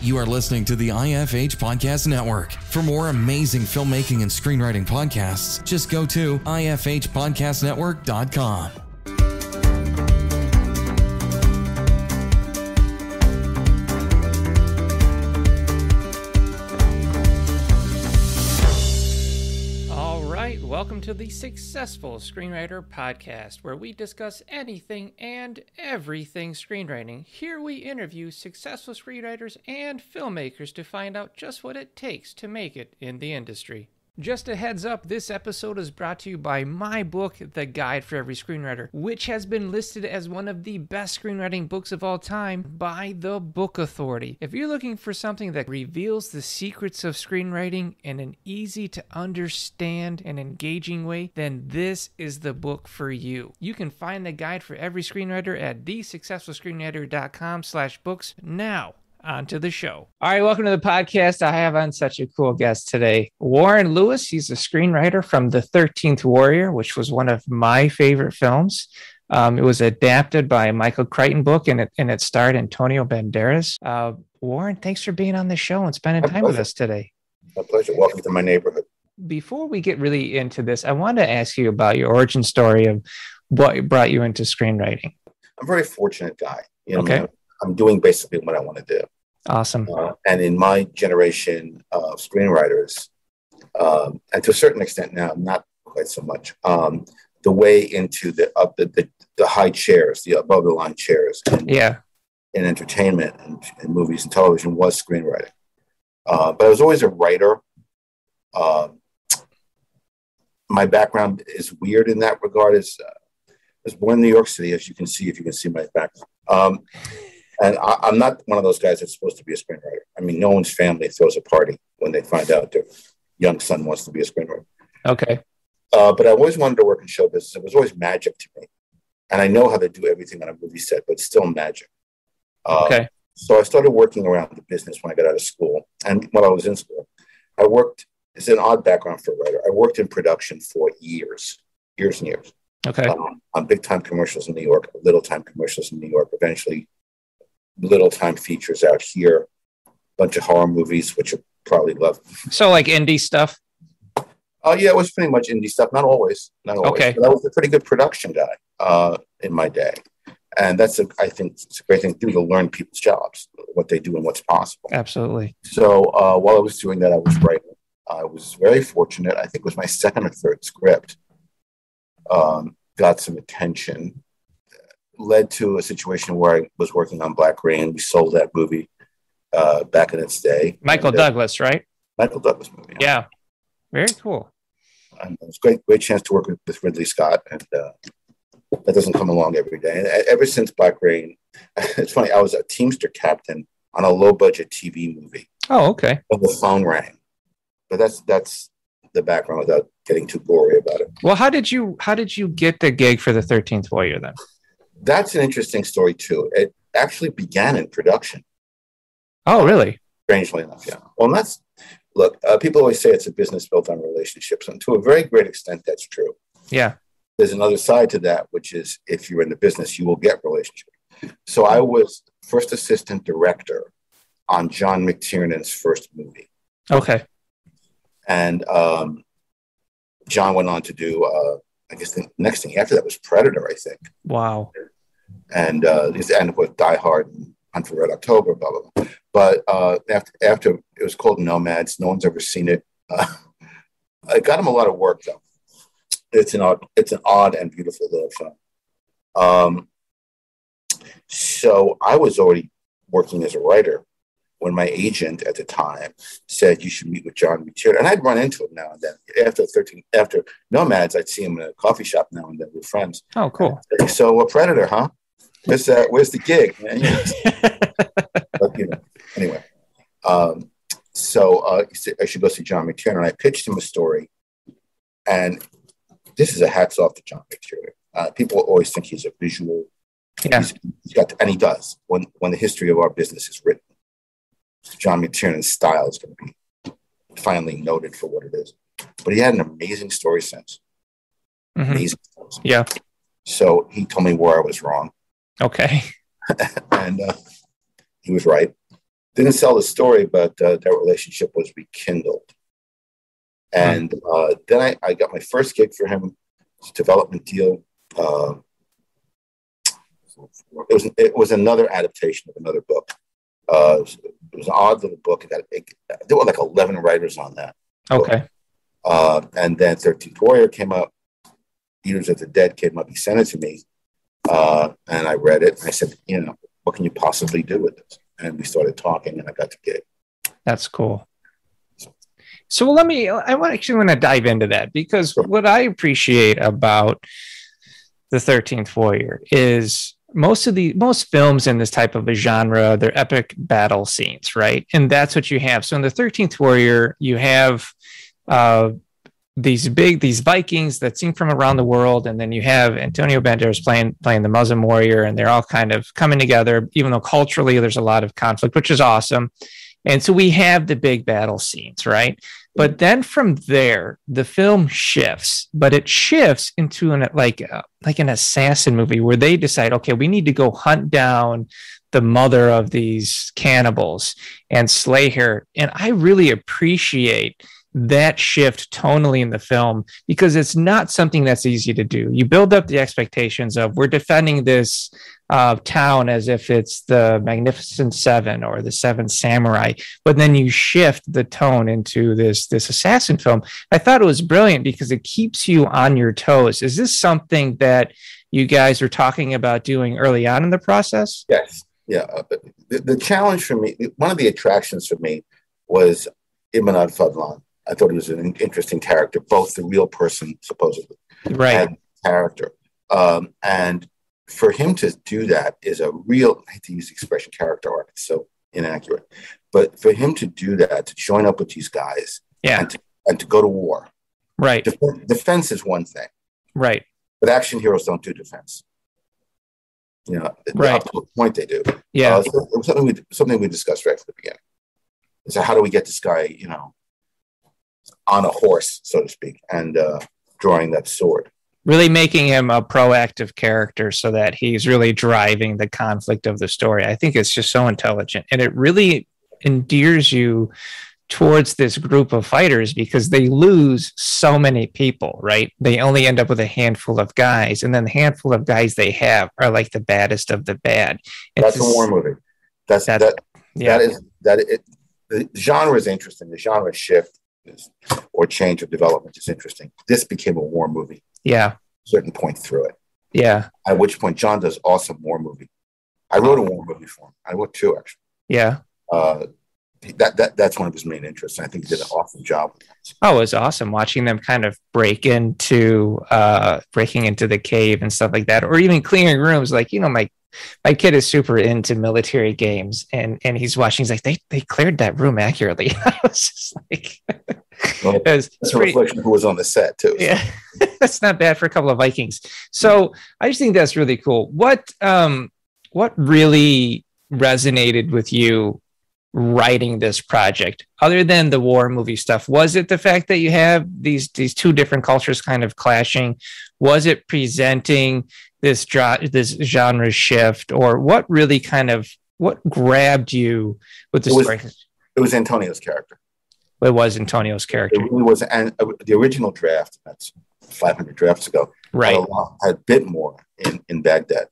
You are listening to the IFH Podcast Network. For more amazing filmmaking and screenwriting podcasts, just go to ifhpodcastnetwork.com. Welcome to the Successful Screenwriter Podcast, where we discuss anything and everything screenwriting. Here we interview successful screenwriters and filmmakers to find out just what it takes to make it in the industry. Just a heads up, this episode is brought to you by my book, The Guide for Every Screenwriter, which has been listed as one of the best screenwriting books of all time by the Book Authority. If you're looking for something that reveals the secrets of screenwriting in an easy to understand and engaging way, then this is the book for you. You can find The Guide for Every Screenwriter at thesuccessfulscreenwriter.com/books. Now, on to the show. All right, welcome to the podcast. I have on such a cool guest today, Warren Lewis. He's a screenwriter from The 13th Warrior, which was one of my favorite films. It was adapted by a Michael Crichton book, and it starred Antonio Banderas. Warren, thanks for being on the show and spending time with us today. My pleasure. Welcome to my neighborhood. Before we get really into this, I wanted to ask you about your origin story of what brought you into screenwriting. I'm a very fortunate guy. Okay. I'm doing basically what I want to do. Awesome. And in my generation of screenwriters, and to a certain extent now, not quite so much, the way into the high chairs, the above the line chairs in entertainment and movies and television was screenwriting. But I was always a writer. My background is weird in that regard. I was born in New York City, as you can see, if you can see my background. And I'm not one of those guys that's supposed to be a screenwriter. I mean, no one's family throws a party when they find out their young son wants to be a screenwriter. Okay. But I always wanted to work in show business. It was always magic to me. And I know how to do everything on a movie set, but still magic. Okay. So I started working around the business when I got out of school. And while I was in school, I worked, it's an odd background for a writer. I worked in production for years and years. Okay. On big time commercials in New York, little time commercials in New York, eventually little time features out here, a bunch of horror movies, which you probably love. So like indie stuff? Oh, yeah, it was pretty much indie stuff. Not always. Okay. But I was a pretty good production guy in my day. And I think it's a great thing to do, to learn people's jobs, what they do and what's possible. Absolutely. So while I was doing that, I was writing. I was very fortunate. I think it was my second or third script. Got some attention. Led to a situation where I was working on Black Rain. We sold that movie back in its day. Michael Douglas, right? Michael Douglas movie. Yeah. Very cool. And it was a great chance to work with Ridley Scott, and that doesn't come along every day. And ever since Black Rain, it's funny, I was a Teamster captain on a low-budget TV movie. Oh, okay. And the phone rang. But that's the background without getting too gory about it. Well, how did you get the gig for The 13th Warrior then? That's an interesting story, too. It actually began in production. Oh, really? Strangely enough, yeah. Well, look, people always say it's a business built on relationships, and to a very great extent, that's true. Yeah. There's another side to that, which is if you're in the business, you will get relationships. So I was first assistant director on John McTiernan's first movie. Okay. And John went on to do, I guess the next thing after that was Predator, I think. Wow. And this ended with Die Hard and Hunt for Red October, blah, blah, blah. But after it was called Nomads. No one's ever seen it. I got him a lot of work, though. It's an odd and beautiful little film. So I was already working as a writer when my agent at the time said you should meet with John McTiernan. And I'd run into him now and then. After Nomads, I'd see him in a coffee shop now and then with friends. Oh, cool. So a Predator, huh? Where's the gig? But, anyway. So I should go see John McTiernan. I pitched him a story. And this is a hats off to John McTiernan. People always think he's a visual. Yeah. He's got, and he does. When the history of our business is written, John McTiernan's style is going to be finally noted for what it is. But he had an amazing story sense. Mm-hmm. Amazing story sense. Yeah. So he told me where I was wrong. Okay. And he was right. Didn't sell the story, but that relationship was rekindled. And then I got my first gig for him, development deal. It was another adaptation of another book. It was an odd little book. There were like 11 writers on that. Okay. And then 13th Warrior came up. Eaters of the Dead came up. He sent it to me. And I read it. And I said, what can you possibly do with this? And we started talking, and I got the gig. That's cool. So I want to dive into that, because what I appreciate about the 13th Warrior is most films in this type of a genre, they're epic battle scenes, right? And that's what you have. So in the 13th Warrior, you have these Vikings that sing from around the world, and then you have Antonio Banderas playing the Muslim warrior, and they're all kind of coming together, even though culturally there's a lot of conflict, which is awesome. And so we have the big battle scenes, right? But then from there, the film shifts, but it shifts into like an assassin movie where they decide, okay, we need to go hunt down the mother of these cannibals and slay her. And I really appreciate that shift tonally in the film, because it's not something that's easy to do. You build up the expectations of, we're defending this town as if it's the Magnificent Seven or the Seven Samurai, but then you shift the tone into this assassin film. I thought it was brilliant because it keeps you on your toes. Is this something that you guys were talking about doing early on in the process? Yes. Yeah. The challenge for me, one of the attractions for me, was Ibn al-Fadlan. I thought he was an interesting character, both the real person, supposedly, right, and character. And for him to do that is a real, I hate to use the expression character arc, it's so inaccurate, but for him to do that, to join up with these guys, and to go to war. Right. Defense is one thing. Right. But action heroes don't do defense. Right. Up to a point they do. Yeah. So it was something we discussed right from the beginning. So how do we get this guy, on a horse, so to speak, and drawing that sword? Really making him a proactive character so that he's really driving the conflict of the story. I think it's just so intelligent, and it really endears you towards this group of fighters because they lose so many people, right? They only end up with a handful of guys, and then the handful of guys they have are like the baddest of the bad. That's a war movie. The genre is interesting. The genre shift or change of development is interesting. This became a war movie. Yeah. At a certain point through it. Yeah. At which point John does awesome war movie. I wrote a war movie for him. I wrote two, actually. Yeah. That's one of his main interests. I think he did an awesome job. Oh, it was awesome watching them kind of breaking into the cave and stuff like that, or even clearing rooms. Like, my kid is super into military games, and he's watching. He's like, they cleared that room accurately. I was just like, well, that's a reflection of who was on the set too. So. Yeah, that's not bad for a couple of Vikings. So I just think that's really cool. What really resonated with you writing this project, other than the war movie stuff? Was it the fact that you have these two different cultures kind of clashing? Was it presenting this genre shift, or what really what grabbed you with the story? It was Antonio's character. It was Antonio's character. It really was, and the original draft, that's 500 drafts ago, right, had a bit more in Baghdad.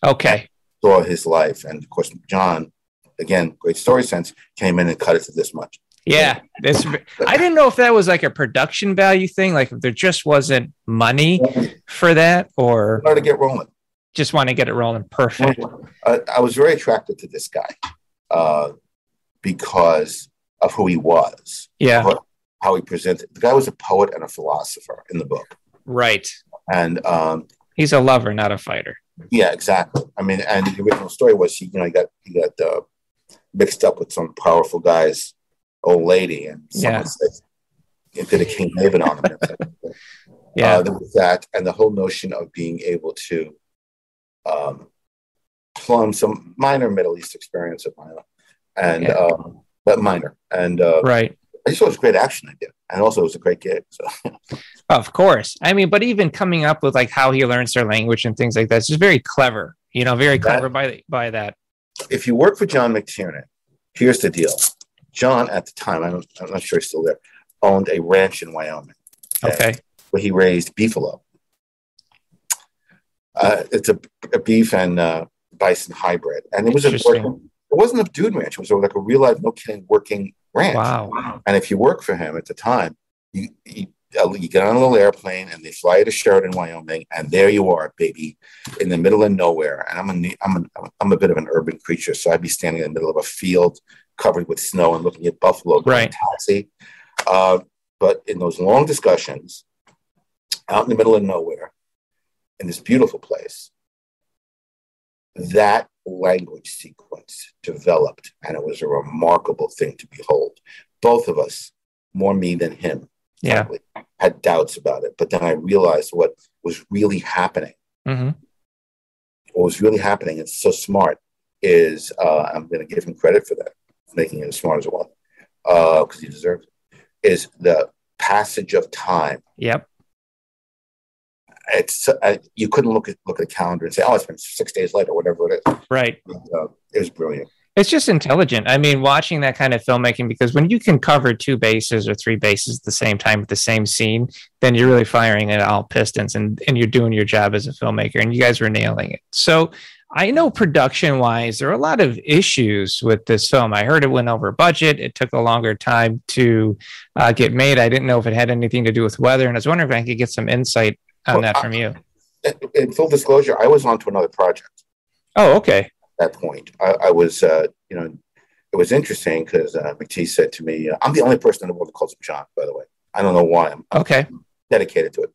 Okay. Saw his life, and of course John, again, great story sense, came in and cut it to this much. Yeah, I didn't know if that was like a production value thing, like if there just wasn't money for that, or to get rolling. Just want to get it rolling. Perfect. I was very attracted to this guy because of who he was. Yeah. How he presented. The guy was a poet and a philosopher in the book. Right. And he's a lover, not a fighter. Yeah, exactly. I mean, and the original story was he got mixed up with some powerful guy's old lady, and someone said he did a King David on him. Yeah, there was that, and the whole notion of being able to plumb some minor Middle East experience of my own, and but minor, and right. I just thought it was a great action idea, and also it was a great gig. So, of course, I mean, but even coming up with like how he learns their language and things like that, it's just very clever. Very clever by that. If you work for John McTiernan, Here's the deal. John, at the time, I'm not sure he's still there, owned a ranch in Wyoming. Okay. Where he raised beefalo. It's a beef and bison hybrid. And it wasn't a dude ranch. It was like a real life, no kidding, working ranch. Wow. And if you work for him at the time, you get on a little airplane and they fly you to Sheridan, Wyoming, and there you are, baby, in the middle of nowhere. And I'm a bit of an urban creature, so I'd be standing in the middle of a field covered with snow and looking at buffalo going taxi. But in those long discussions, out in the middle of nowhere, in this beautiful place, that language sequence developed, and it was a remarkable thing to behold. Both of us, more me than him, frankly, had doubts about it. But then I realized what was really happening. Mm-hmm. What was really happening, it's so smart, is I'm going to give him credit for that, making it as smart as it was, because he deserves it, is the passage of time. Yep. It's you couldn't look at a calendar and say, "Oh, it's been 6 days later," whatever it is. Right. It was brilliant. It's just intelligent. I mean, watching that kind of filmmaking, because when you can cover 2 bases or 3 bases at the same time with the same scene, then you're really firing at all pistons, and you're doing your job as a filmmaker. And you guys were nailing it. So I know production-wise, there are a lot of issues with this film. I heard it went over budget. It took a longer time to get made. I didn't know if it had anything to do with weather, and I was wondering if I could get some insight on that from you. In full disclosure, I was on to another project. Oh, okay. At that point, I was, it was interesting because McTee said to me, I'm the only person in the world that calls him John, by the way. I don't know why. I'm dedicated to it.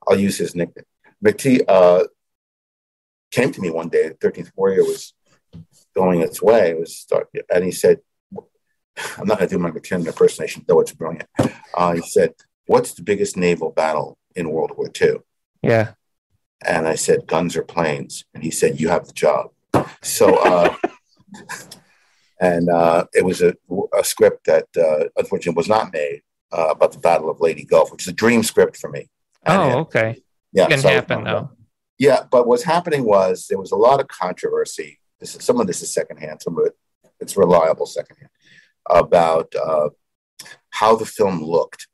I'll use his nickname. McTee came to me one day. The 13th Warrior was going its way. And he said, I'm not going to do my McTiernan impersonation, though it's brilliant. He said, "What's the biggest naval battle in World War II?" Yeah. And I said, "Guns or planes?" And he said, "You have the job." So, it was a script that unfortunately was not made about the Battle of Lady Gulf, which is a dream script for me. And okay. Yeah. It can happen, though. Yeah, but what's happening was there was a lot of controversy. Some of this is secondhand, some of it's reliable secondhand, about how the film looked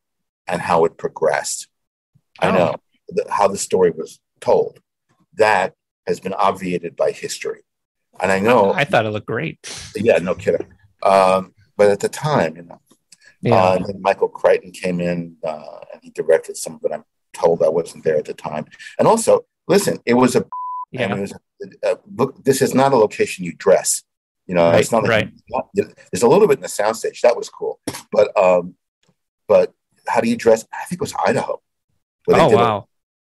and how it progressed. I know how the story was told. That has been obviated by history. And I know... I thought it looked great. Yeah, no kidding. But at the time, and then Michael Crichton came in and he directed some of it. I'm told I wasn't there at the time. And also, listen, it was look, this is not a location you dress. It's not like there's a little bit in the soundstage. That was cool. But how do you dress? I think it was Idaho. Oh, wow.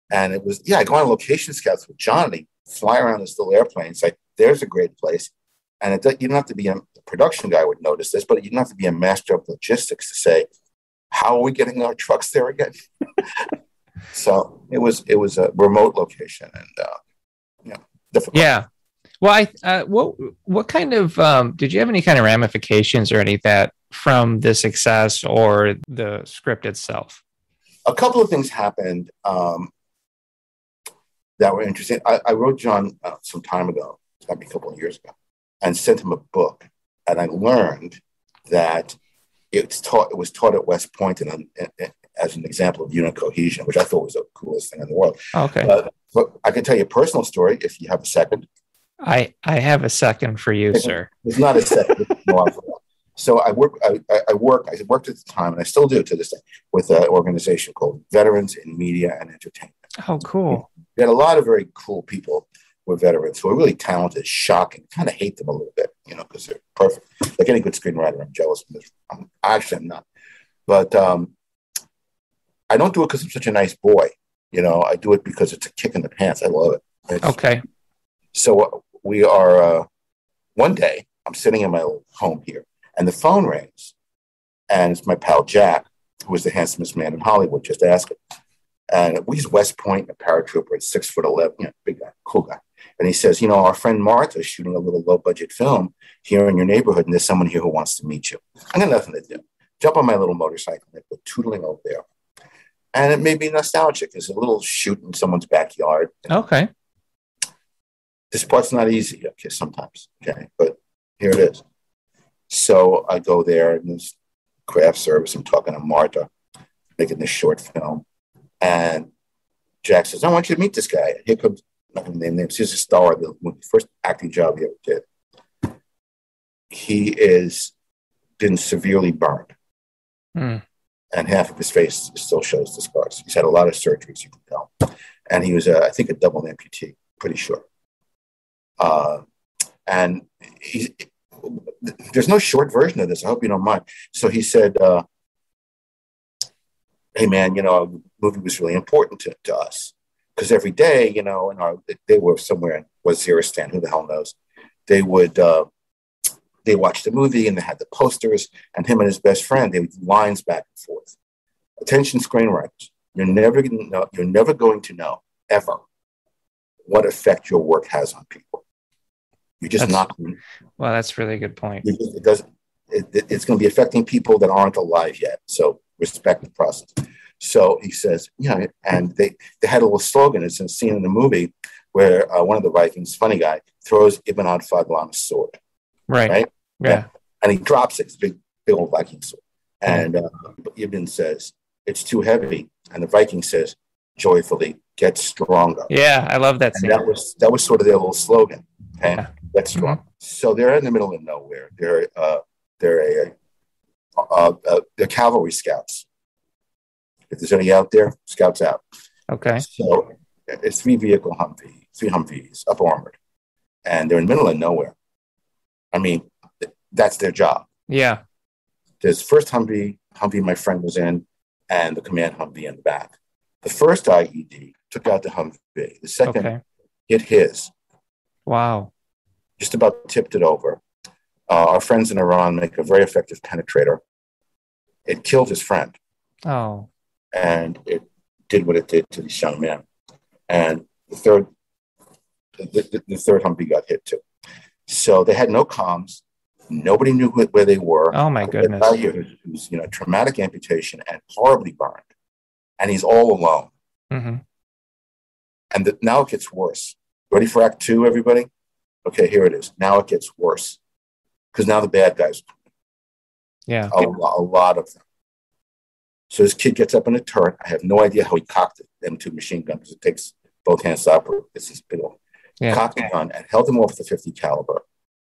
And it was, I go on location scouts with John, and he fly around this little airplane. It's like, there's a great place. And you don't have to be a production guy would notice this, but you don't have to be a master of logistics to say, how are we getting our trucks there again? So it was a remote location and, difficult. Yeah. Well, what kind of, did you have any kind of ramifications or any of that from the success or the script itself? A couple of things happened that were interesting. I wrote John some time ago, it's got to be a couple of years ago, and sent him a book. And I learned that it was taught at West Point and as an example of unit cohesion, which I thought was the coolest thing in the world. Okay. But I can tell you a personal story if you have a second. I have a second for you, sir. It's not a second. So I worked at the time, and I still do to this day, with an organization called Veterans in Media and Entertainment. Oh, cool. We had a lot of very cool people who are veterans who are really talented, shocking. Kind of hate them a little bit, because they're perfect. Like any good screenwriter, I'm jealous of them. I'm not. But I don't do it because I'm such a nice boy. I do it because it's a kick in the pants. I love it. Okay. So we are, one day, I'm sitting in my old home here, and the phone rings, and it's my pal Jack, who was the handsomest man in Hollywood, just ask him. And he's West Point, a paratrooper at 6'11", big guy, cool guy. And he says, our friend Martha is shooting a little low-budget film here in your neighborhood, and there's someone here who wants to meet you. I got nothing to do. Jump on my little motorcycle and go tootling over there. And it made me nostalgic. There's a little shoot in someone's backyard. Okay. This part's not easy, sometimes, but here it is. So I go there and this craft service. I'm talking to Martha, making this short film. And Jack says, I want you to meet this guy. Here comes, I'm not going to name names. He's a star of the first acting job he ever did. He is been severely burned. And half of his face still shows the scars. He's had a lot of surgeries, you can tell. And he was, I think, a double amputee, pretty sure. And there's no short version of this. I hope you don't mind. So he said, hey, man, the movie was really important to us. Because every day, they were somewhere in Waziristan, who the hell knows. They would, they watched the movie and they had the posters, and him and his best friend, they would do lines back and forth. Attention screenwriters, you're never going to know, ever, what effect your work has on people. You're just not. Well, that's really a good point. It's going to be affecting people that aren't alive yet. So respect the process. So he says, and they had a little slogan. It's a scene in the movie where one of the Vikings, funny guy, throws Ibn Fadlan's sword. Right? Yeah. And he drops it. It's a big old Viking sword. And Ibn says, it's too heavy. And the Viking says, joyfully, get stronger. Yeah, I love that scene. And that was sort of their little slogan. Okay? Yeah. Get strong. So they're in the middle of nowhere. They're cavalry scouts. If there's any out there, scouts out. Okay. So it's three Humvees, up armored. And they're in the middle of nowhere. I mean, that's their job. Yeah. There's first Humvee my friend was in, and the command Humvee in the back. The first IED took out the Humvee. The second hit his. Wow. Just about tipped it over. Our friends in Iran make a very effective penetrator. It killed his friend. Oh. And it did what it did to this young man. And the third Humvee got hit too. So they had no comms. Nobody knew where they were. Oh my goodness. The guy here who's traumatic amputation and horribly burned, and he's all alone. Mm-hmm. And now it gets worse. Ready for Act 2, everybody? Okay, here it is. Now it gets worse because now the bad guys. Yeah, a lot of them. So this kid gets up in a turret. I have no idea how he cocked it. M2 machine gun, because it takes both hands to operate. It's this big one. Cocked the gun and held him off the 50 caliber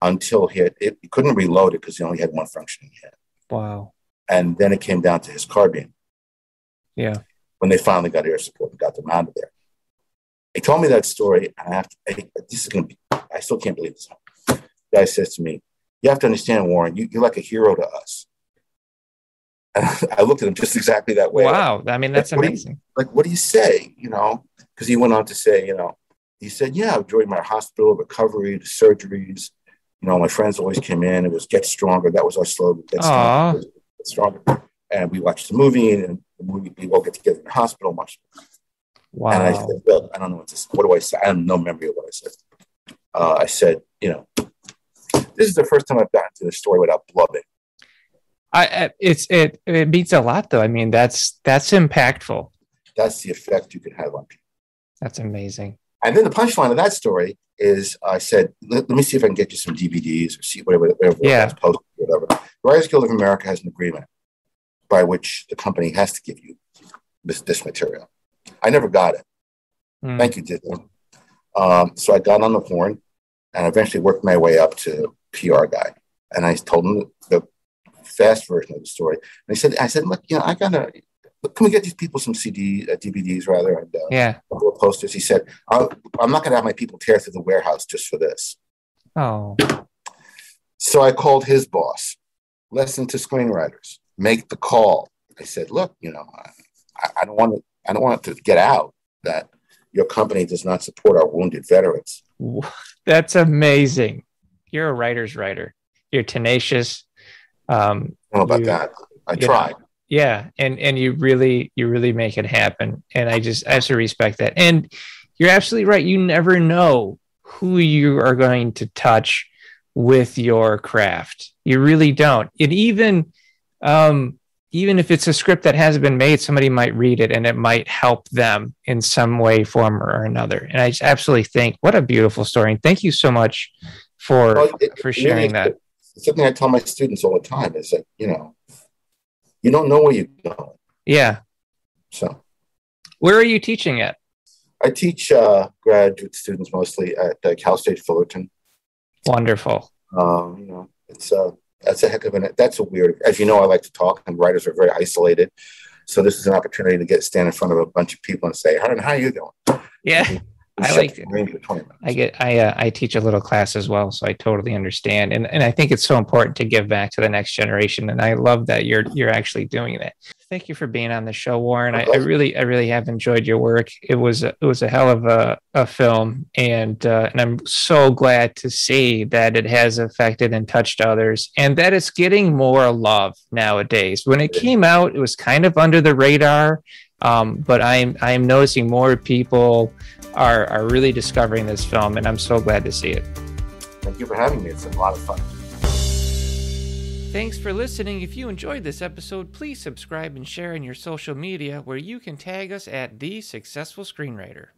until he couldn't reload it because he only had one functioning head. Wow. And then it came down to his carbine. Yeah. When they finally got air support and got them out of there. He told me that story, and I still can't believe this. The guy says to me, you have to understand, Warren, you're like a hero to us. And I looked at him just exactly that way. Wow. I mean, that's amazing. What do you say? Because he went on to say, he said, during my hospital recovery, the surgeries, my friends always came in. It was get stronger. That was our slogan. Get stronger. Get stronger. And we watched the movie, and we all get together in the hospital much. Wow. And I said, well, I don't know what do I say? I have no memory of what I said. I said, this is the first time I've gotten to the story without blubbing. It beats a lot, though. I mean, that's impactful. That's the effect you can have on people. That's amazing. And then the punchline of that story is, I said, let me see if I can get you some DVDs or see whatever posted, whatever. The Writers Guild of America has an agreement by which the company has to give you this material. I never got it. Thank you, Disney. So I got on the horn and eventually worked my way up to PR guy. And I told him the fast version of the story. And I said, look, can we get these people some DVDs rather, and posters? He said, I'm not going to have my people tear through the warehouse just for this. Oh. So I called his boss. Listen to screenwriters. Make the call. I said, look, I don't want it to get out that your company does not support our wounded veterans. That's amazing. You're a writer's writer. You're tenacious. I don't know about that. I tried. Yeah. And you really make it happen. And I have to respect that. And you're absolutely right. You never know who you are going to touch with your craft. You really don't. It even if it's a script that hasn't been made, somebody might read it and it might help them in some way, form, or another. And I just absolutely think, what a beautiful story. And thank you so much for sharing that. something I tell my students all the time is that, you don't know where you're going. Yeah. So where are you teaching at? I teach graduate students mostly at Cal State Fullerton. Wonderful. That's a heck of that's a weird, as you know, I like to talk, and writers are very isolated. So this is an opportunity to stand in front of a bunch of people and say, how are you doing? Yeah. I like it. I teach a little class as well, so I totally understand. And I think it's so important to give back to the next generation. And I love that you're actually doing that. Thank you for being on the show, Warren. I really have enjoyed your work. It was a hell of a film, and I'm so glad to see that it has affected and touched others, and that it's getting more love nowadays. When it came out, it was kind of under the radar, but I'm noticing more people are really discovering this film, and I'm so glad to see it. Thank you for having me. It's a lot of fun. Thanks for listening. If you enjoyed this episode, please subscribe and share in your social media, where you can tag us at The Successful Screenwriter.